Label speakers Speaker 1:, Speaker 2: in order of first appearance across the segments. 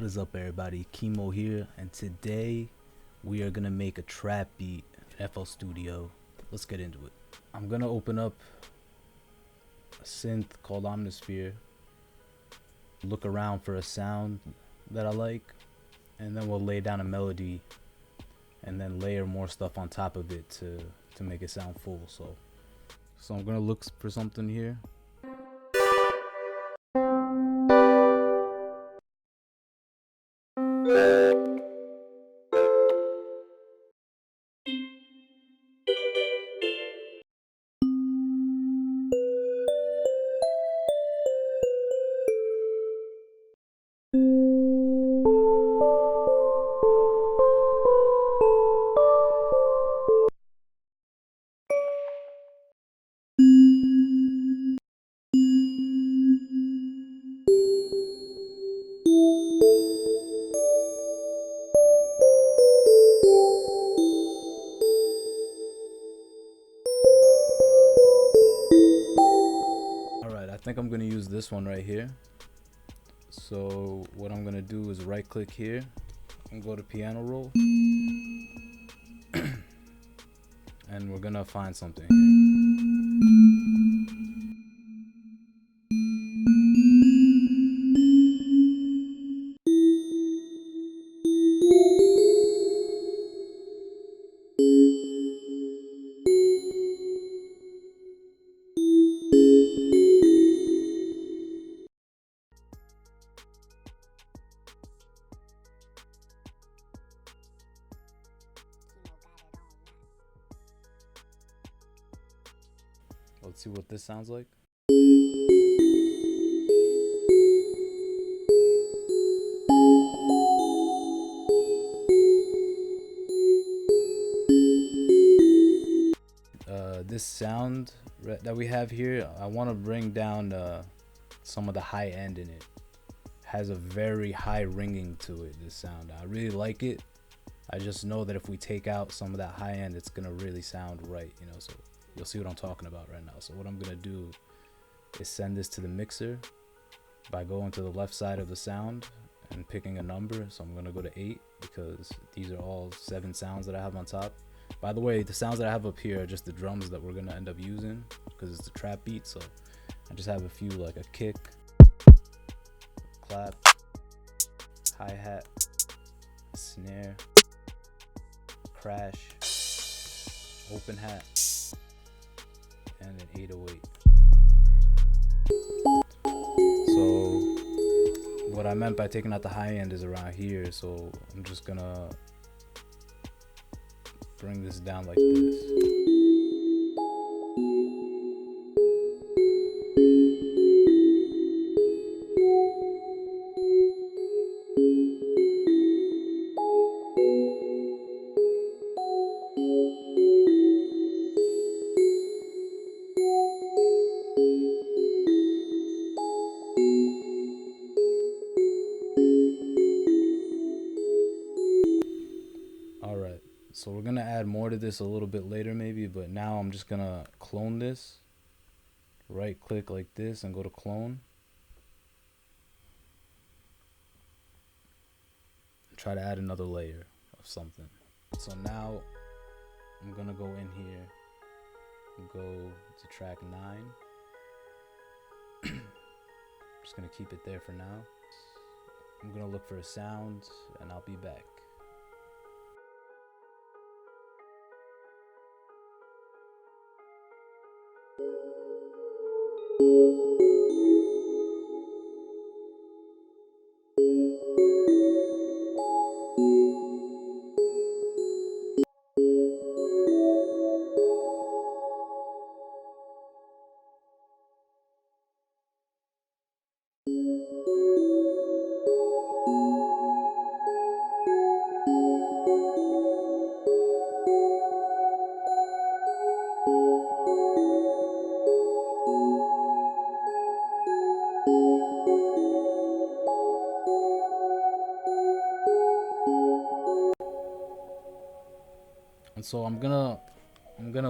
Speaker 1: is up, everybody? Kimo here, and today we are gonna make a trap beat in FL Studio. Let's get into it. I'm gonna open up a synth called Omnisphere, look around for a sound that I like, and then we'll lay down a melody and then layer more stuff on top of it to make it sound full. So I'm gonna look for something here. I think I'm gonna use this one right here. So what I'm gonna do is right click here and go to piano roll and we're gonna find something here. Let's see what this sounds like. This sound that we have here, I want to bring down some of the high end in it. Has a very high ringing to it, this sound. I really like it. I just know that if we take out some of that high end, it's gonna really sound right, you know. So you'll see what I'm talking about right now. So what I'm gonna do is send this to the mixer by going to the left side of the sound and picking a number. So I'm gonna go to 8 because these are all 7 sounds that I have on top. By the way, the sounds that I have up here are just the drums that we're gonna end up using because it's a trap beat. So I just have a few, like a kick, clap, hi-hat, snare, crash, open hat, and an 808. So what I meant by taking out the high end is around here. So I'm just gonna bring this down like this. Alright, so we're gonna add more to this a little bit later maybe, but now I'm just gonna clone this. Right click like this and go to clone. Try to add another layer of something. So now I'm gonna go in here and go to track 9. Just gonna keep it there for now. I'm gonna look for a sound and I'll be back. And so I'm gonna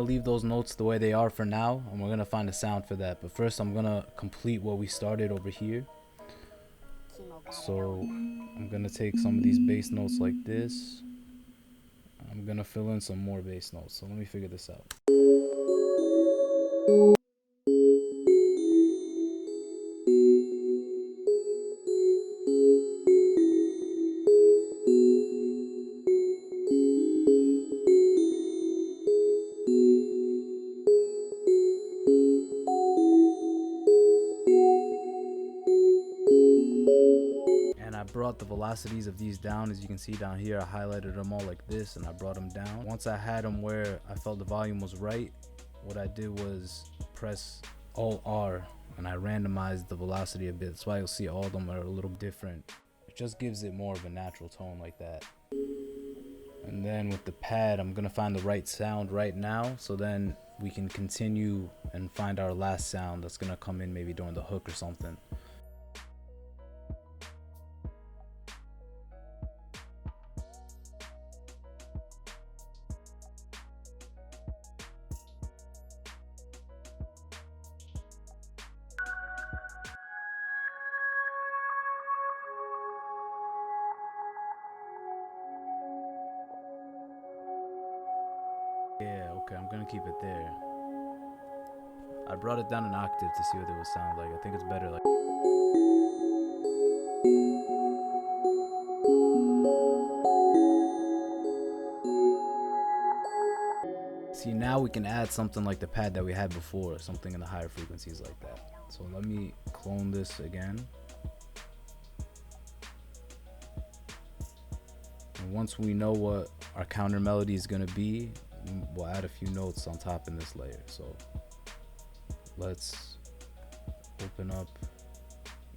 Speaker 1: leave those notes the way they are for now, and we're gonna find a sound for that. But first I'm gonna complete what we started over here.
Speaker 2: Kimo
Speaker 1: So I'm gonna take some of these bass notes like this. I'm gonna fill in some more bass notes. So let me figure this out. And I brought the velocities of these down. As you can see down here, I highlighted them all like this and I brought them down. Once I had them where I felt the volume was right, what I did was press Alt R and I randomized the velocity a bit. That's why you'll see all of them are a little different. It just gives it more of a natural tone like that. And then with the pad, I'm gonna find the right sound right now, so then we can continue and find our last sound that's gonna come in maybe during the hook or something. Yeah, okay, I'm gonna keep it there. I brought it down an octave to see what it would sound like. I think it's better like. See, now we can add something like the pad that we had before, something in the higher frequencies like that. So let me clone this again. And once we know what our counter melody is gonna be, we'll add a few notes on top in this layer. So let's open up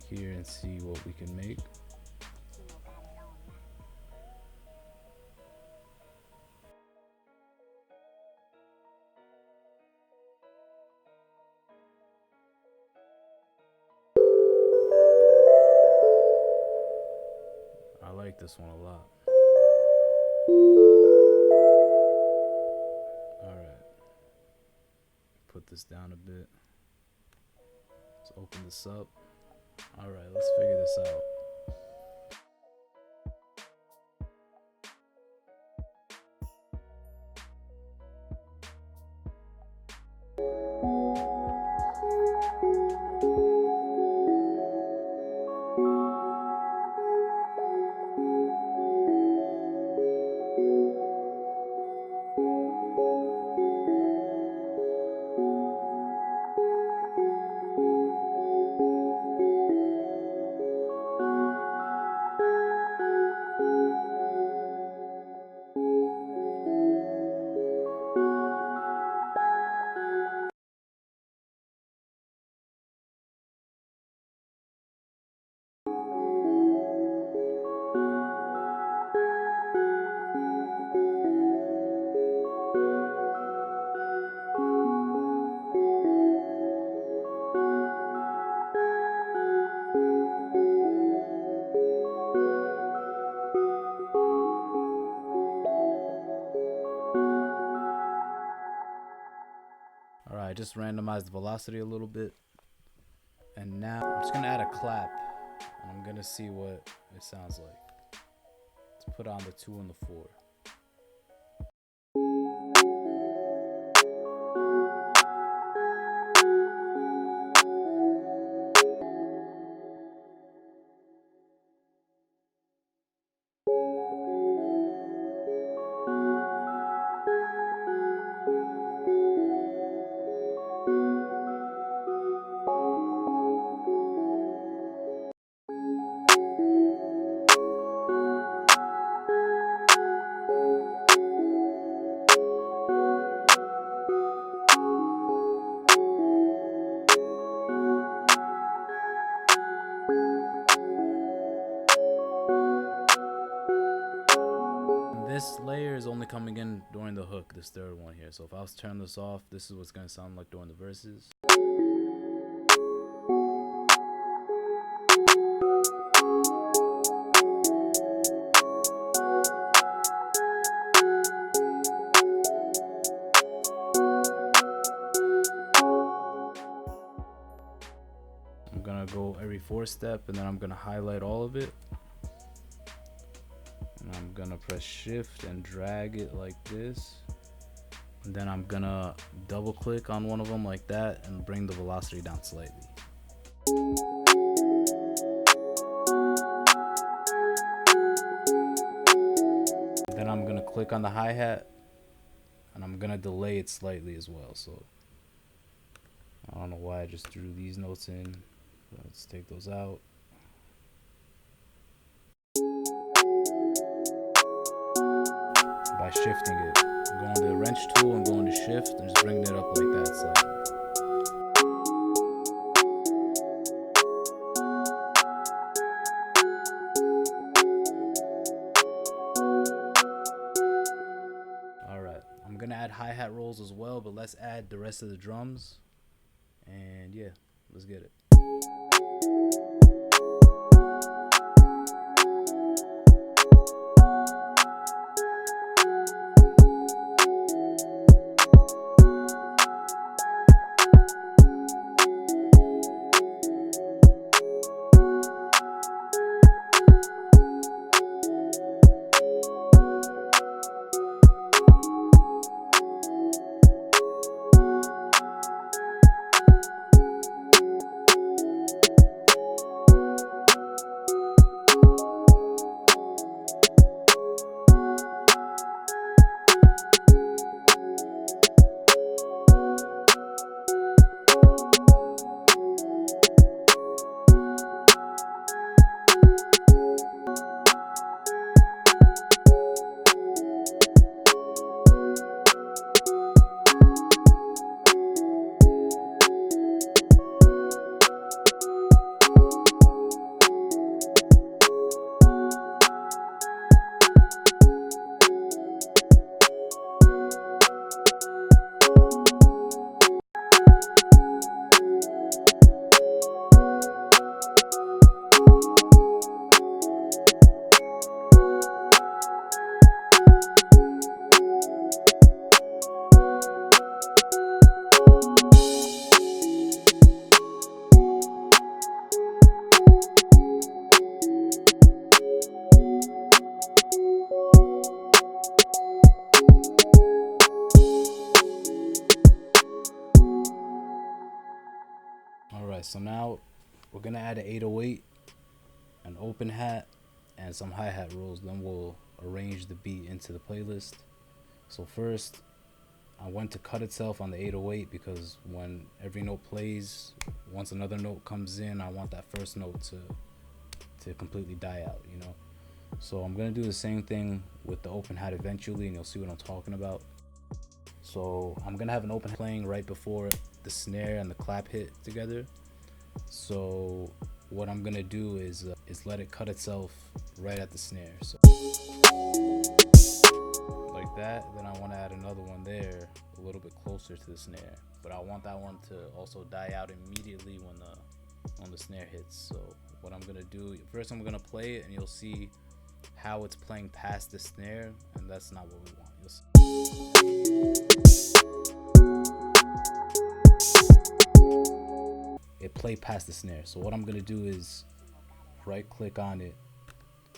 Speaker 1: here and see what we can make. I like this one a lot. Alright. Put this down a bit. Let's open this up. Alright, let's figure this out. Alright, I just randomized the velocity a little bit. And now I'm just gonna add a clap and I'm gonna see what it sounds like. Let's put on the 2 and the 4. This layer is only coming in during the hook, this third one here. So if I was to turn this off, this is what's gonna sound like during the verses. I'm gonna go every 4th step, and then I'm gonna highlight all of it. And I'm gonna press shift and drag it like this. And then I'm gonna double click on one of them like that and bring the velocity down slightly. Then I'm gonna click on the hi-hat and I'm gonna delay it slightly as well. So I don't know why I just threw these notes in. Let's take those out. By shifting it, go on the wrench tool and go into shift and just bring it up like that slightly. Alright, I'm gonna add hi-hat rolls as well, but let's add the rest of the drums. And yeah, let's get it. Alright, so now we're gonna add an 808, an open hat, and some hi-hat rolls. Then we'll arrange the beat into the playlist. So first, I went to cut itself on the 808 because when every note plays, once another note comes in, I want that first note to completely die out, you know. So I'm gonna do the same thing with the open hat eventually, and you'll see what I'm talking about. So I'm gonna have an open hat playing right before the snare and the clap hit together. So what I'm gonna do is let it cut itself right at the snare. So like that. Then I want to add another one there, a little bit closer to the snare. But I want that one to also die out immediately when the snare hits. So what I'm gonna do first, I'm gonna play it, and you'll see how it's playing past the snare, and that's not what we want. You'll see. It played past the snare. So what I'm gonna do is right click on it,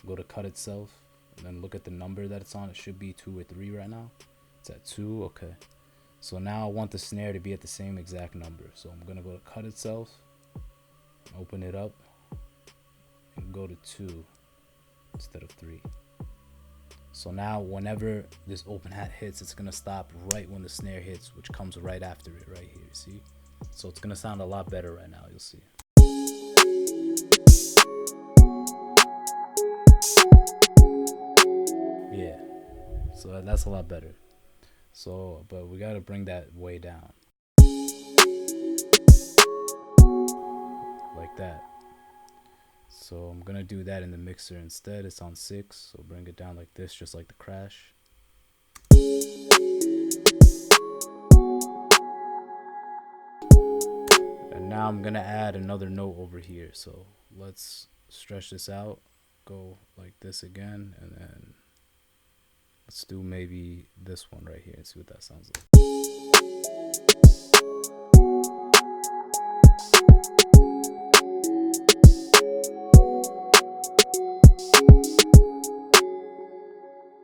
Speaker 1: go to cut itself, and then look at the number that it's on. It should be 2 or 3 right now. It's at 2. Okay, so now I want the snare to be at the same exact number. So I'm gonna go to cut itself, open it up, and go to 2 instead of 3. So now whenever this open hat hits, it's gonna stop right when the snare hits, which comes right after it right here. See? So it's gonna sound a lot better right now. You'll see. Yeah, so that's a lot better. So, but we gotta bring that way down, like that. So I'm gonna do that in the mixer instead. It's on 6, so bring it down like this, just like the crash. And now I'm gonna add another note over here. So let's stretch this out, go like this again, and then let's do maybe this one right here and see what that sounds like.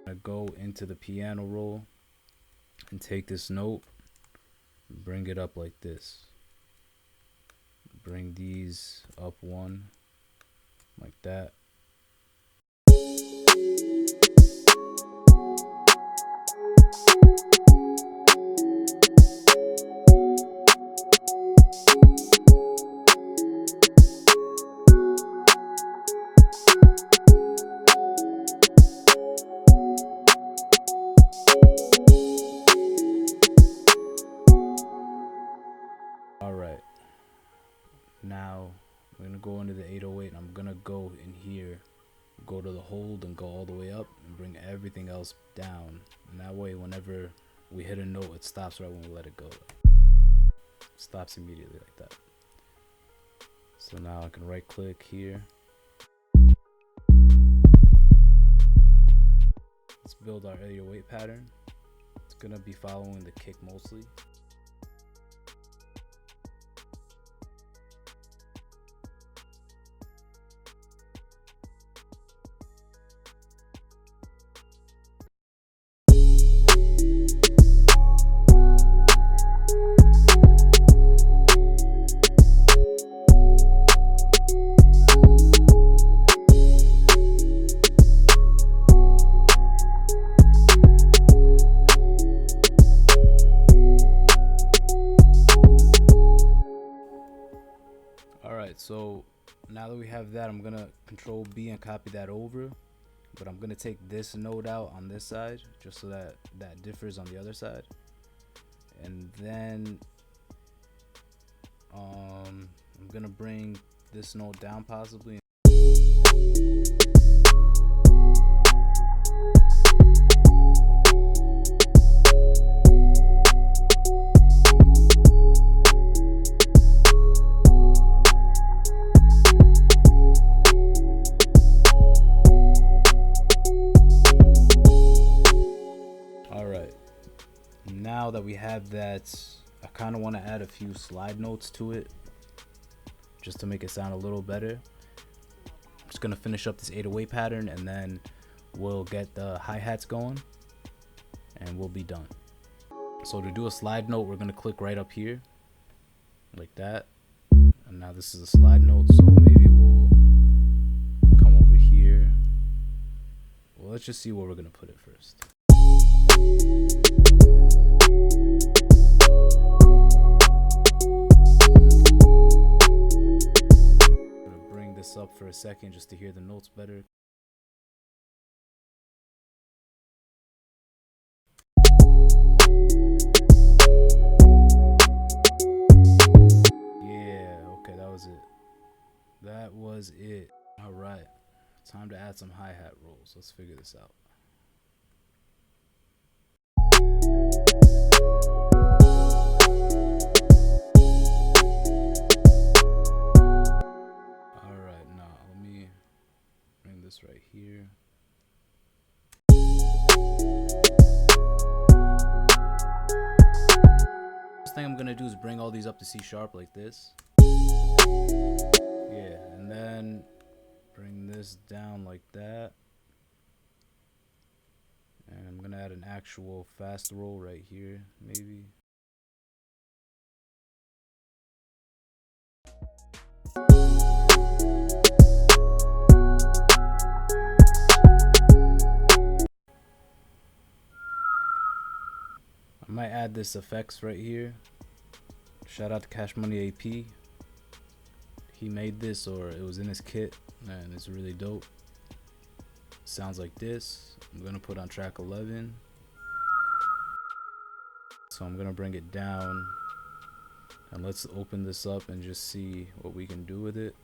Speaker 1: I go into the piano roll and take this note, bring it up like this. Bring these up one, like that. Alright, now I'm gonna go into the 808 and I'm gonna go in here, go to the hold and go all the way up and bring everything else down. And that way, whenever we hit a note, it stops right when we let it go. It stops immediately like that. So now I can right click here. Let's build our 808 pattern. It's gonna be following the kick mostly. Alright, so now that we have that, I'm gonna control B and copy that over, but I'm gonna take this note out on this side just so that that differs on the other side. And then I'm gonna bring this note down possibly. Now that we have that, I kind of want to add a few slide notes to it just to make it sound a little better. I'm just gonna finish up this 808 pattern and then we'll get the hi-hats going and we'll be done. So to do a slide note, we're gonna click right up here like that, and now this is a slide note, so maybe we'll come over here. Well, let's just see where we're gonna put it first. Up for a second just to hear the notes better. Yeah, okay, that was it. That was it. All right, time to add some hi-hat rolls. Let's figure this out. This right here. First thing I'm gonna do is bring all these up to C sharp like this. Yeah, and then bring this down like that. And I'm gonna add an actual fast roll right here, maybe. I might add this effects right here. Shout out to Cash Money AP. He made this, or it was in his kit, and it's really dope. Sounds like this. I'm gonna put on track 11. So I'm gonna bring it down, and let's open this up and just see what we can do with it.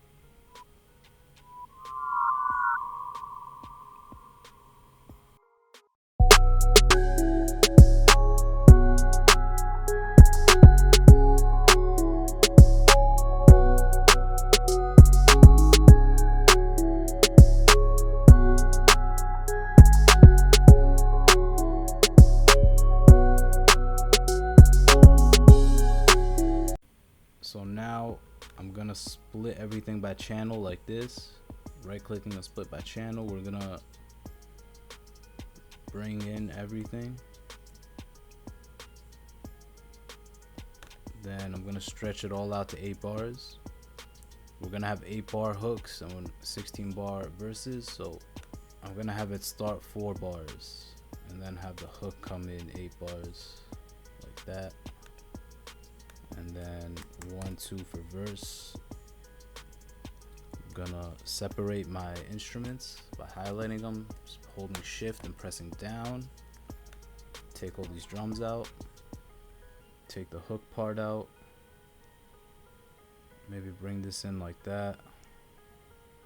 Speaker 1: So now I'm gonna split everything by channel like this. Right clicking and split by channel. We're gonna bring in everything. Then I'm gonna stretch it all out to 8 bars. We're gonna have 8 bar hooks and 16 bar verses, so I'm gonna have it start 4 bars and then have the hook come in 8 bars like that, and then 1 2 for verse. I'm gonna separate my instruments by highlighting them, just holding shift and pressing down. Take all these drums out, take the hook part out, maybe bring this in like that,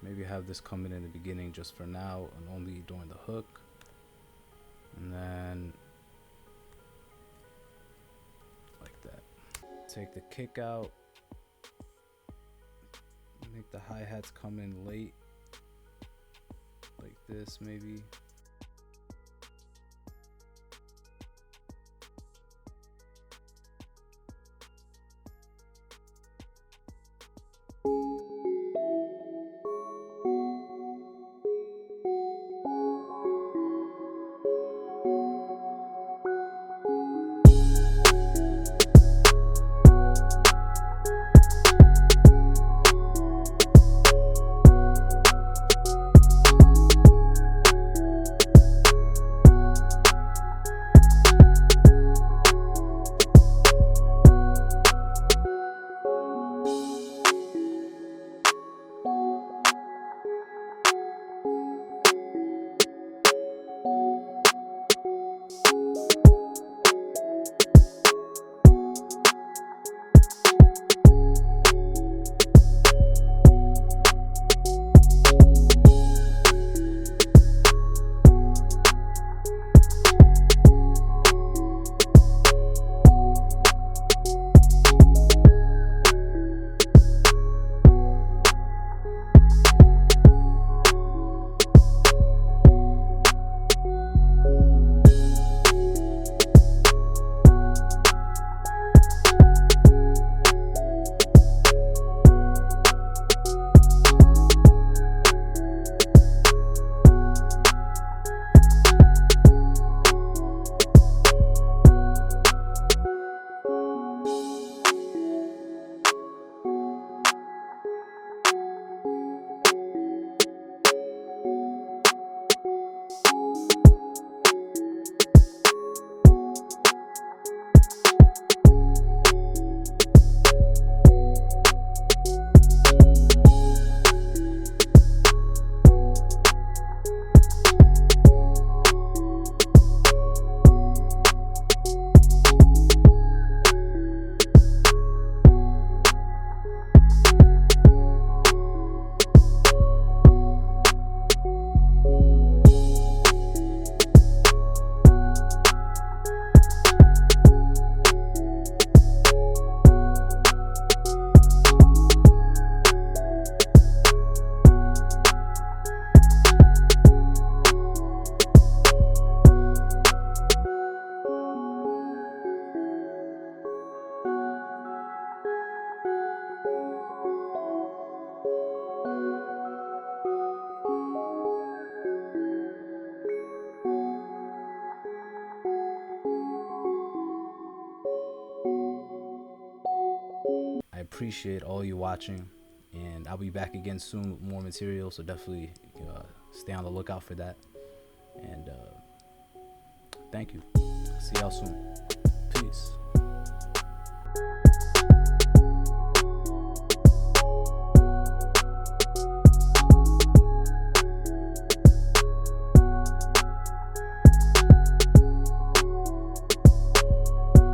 Speaker 1: maybe have this come in the beginning just for now and only during the hook, and then like that. Take the kick out, make the hi-hats come in late like this maybe. I appreciate all you watching, and I'll be back again soon with more material, so definitely stay on the lookout for that. And thank you. See y'all soon. Peace.